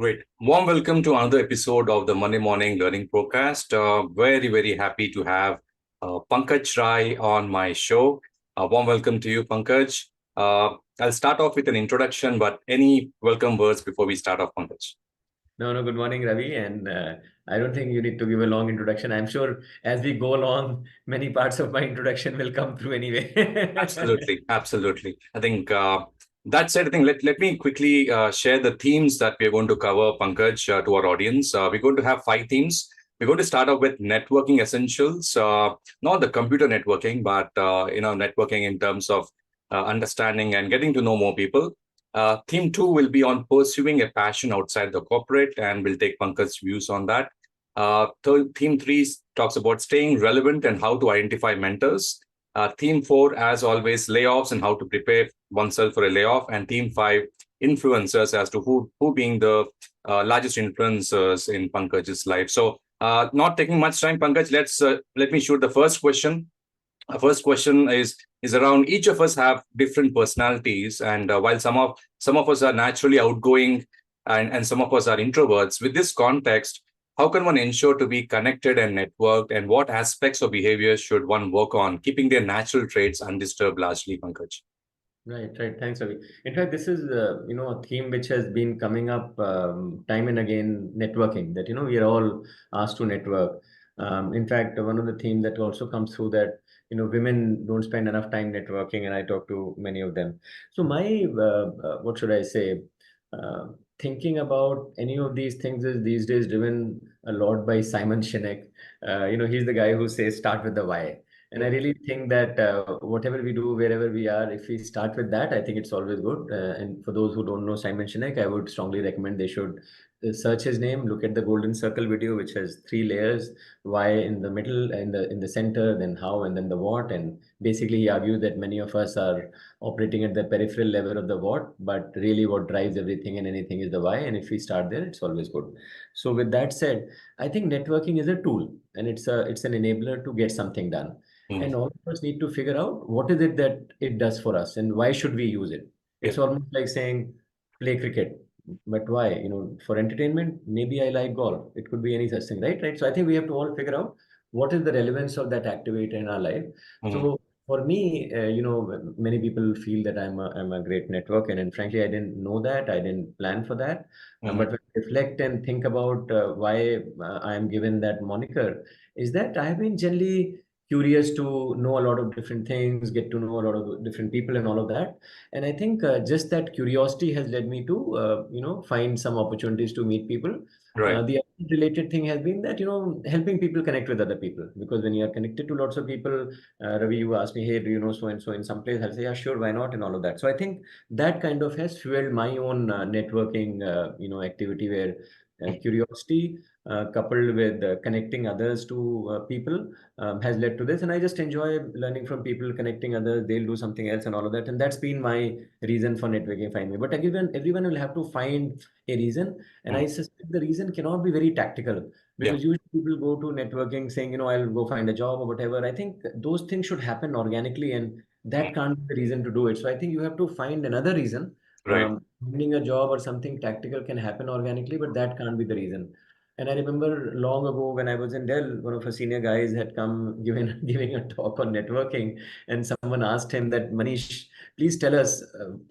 Great. Warm welcome to another episode of the Monday Morning Learning Podcast. Very happy to have Pankaj Rai on my show. Warm welcome to you, Pankaj. I'll start off with an introduction, but any welcome words before we start off, Pankaj? No, good morning, Ravi. And I don't think you need to give a long introduction. I'm sure as we go along, many parts of my introduction will come through anyway. Absolutely. I think that said, I think let me quickly share the themes that we're going to cover, Pankaj, to our audience. We're going to have 5 themes. We're going to start off with networking essentials, not the computer networking, but networking in terms of understanding and getting to know more people. Theme 2 will be on pursuing a passion outside the corporate, and we'll take Pankaj's views on that. Theme 3 talks about staying relevant and how to identify mentors. Theme 4, as always, layoffs and how to prepare oneself for a layoff. And theme 5, influencers, as to who being the largest influencers in Pankaj's life. So not taking much time, Pankaj, let me shoot the first question. First question is around each of us have different personalities, and while some of us are naturally outgoing and some of us are introverts. With this context, how can one ensure to be connected and networked, and what aspects of behavior should one work on, keeping their natural traits undisturbed largely, Pankaj? Right. Thanks, Ravi. In fact, this is a theme which has been coming up time and again. Networking. That we are all asked to network. In fact, one of the themes that also comes through that women don't spend enough time networking, and I talk to many of them. So my what should I say? Uh, Thinking about any of these things is these days driven a lot by Simon Sinek. He's the guy who says start with the why. And I really think that whatever we do, wherever we are, if we start with that, I think it's always good. And for those who don't know Simon Sinek, I would strongly recommend they should search his name, look at the Golden Circle video, which has 3 layers: why in the middle, in the center, then how, and then the what. And basically, he argues that many of us are operating at the peripheral level of the what, but really what drives everything and anything is the why. And if we start there, it's always good. So with that said, I think networking is a tool, and it's an enabler to get something done. And all of us need to figure out what is it that it does for us and why should we use it. It's almost like saying play cricket, but why? For entertainment, maybe I like golf. It could be any such thing, right? So I think we have to all figure out what is the relevance of that activity in our life. So for me, many people feel that I'm a great networker, and frankly, I didn't know that. I didn't plan for that. But when I reflect and think about why I am given that moniker, is that I have been generally curious to know a lot of different things, get to know a lot of different people, and all of that. And I think just that curiosity has led me to, find some opportunities to meet people. Right. The other related thing has been that, helping people connect with other people. Because when you are connected to lots of people, Ravi, you asked me, hey, do you know so and so in some place? I'll say, yeah, sure, why not, and all of that. So I think that kind of has fueled my own networking, activity where curiosity coupled with connecting others to people has led to this. And I just enjoy learning from people, connecting others. They'll do something else and all of that. And that's been my reason for networking, find me. But again, everyone will have to find a reason. And I suspect the reason cannot be very tactical, because usually people go to networking saying, I'll go find a job or whatever. I think those things should happen organically, and that can't be the reason to do it. So I think you have to find another reason. Right. Finding a job or something tactical can happen organically, but that can't be the reason. And I remember long ago when I was in Dell, one of our senior guys had come giving a talk on networking, and someone asked him that, Manish, please tell us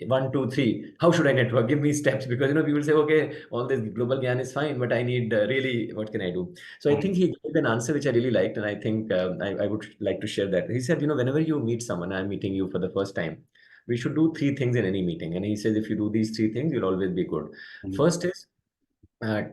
1, 2, 3, how should I network? Give me steps, because people say, okay, all this global gyan is fine, but I need really, what can I do? So I think he gave an answer which I really liked, and I think I would like to share that. He said, whenever you meet someone, I'm meeting you for the first time, we should do 3 things in any meeting. And he says, if you do these 3 things, you'll always be good. First is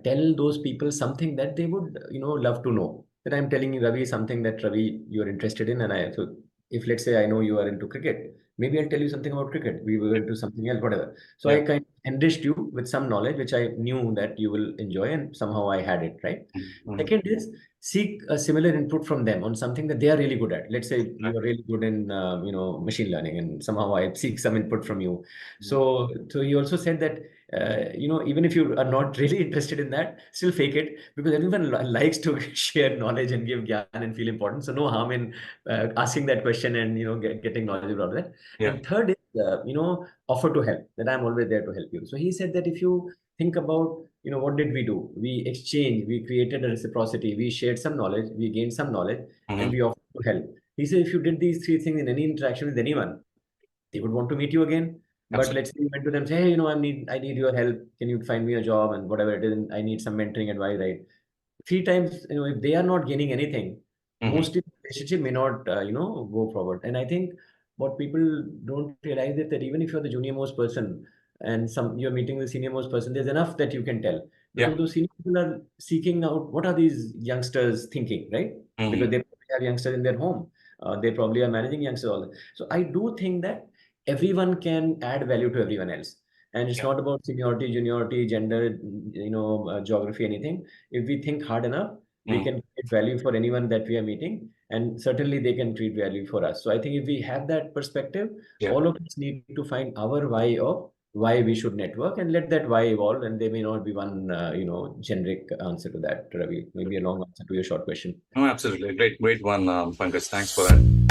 tell those people something that they would love to know. That I'm telling you, Ravi, something that, Ravi, you're interested in. And so if, let's say, I know you are into cricket, maybe I'll tell you something about cricket. We were into something else, whatever. So I kind of enriched you with some knowledge which I knew that you will enjoy, and somehow I had it, right? Second is seek a similar input from them on something that they are really good at. Let's say you are really good in machine learning, and somehow I seek some input from you. So he also said that even if you are not really interested in that, still fake it, because everyone likes to share knowledge and give gyan and feel important. So no harm in asking that question and getting knowledge about that. Yeah. And third is offer to help. That I'm always there to help you. So he said that if you think about what did we do? We exchanged, we created a reciprocity, we shared some knowledge, we gained some knowledge, and we offered to help. He said if you did these three things in any interaction with anyone, they would want to meet you again. But Absolutely. let's say you went to them, say, hey, I need your help. Can you find me a job and whatever it is? And I need some mentoring advice, right? Three times, if they are not gaining anything, mostly the relationship may not, go forward. And I think what people don't realize is that even if you're the junior most person and you're meeting the senior most person, there's enough that you can tell, Yeah. because those senior people are seeking out what are these youngsters thinking, right? Because they probably have youngsters in their home. They probably are managing youngsters all. So I do think that everyone can add value to everyone else. And it's Yeah. not about seniority, juniority, gender, geography, anything. If we think hard enough, we can create value for anyone that we are meeting, and certainly they can create value for us. So I think if we have that perspective, Yeah. all of us need to find our why of why we should network, and let that why evolve. And there may not be one, generic answer to that, Ravi. Maybe a long answer to your short question. No, absolutely. Great one, Pankaj. Thanks for that.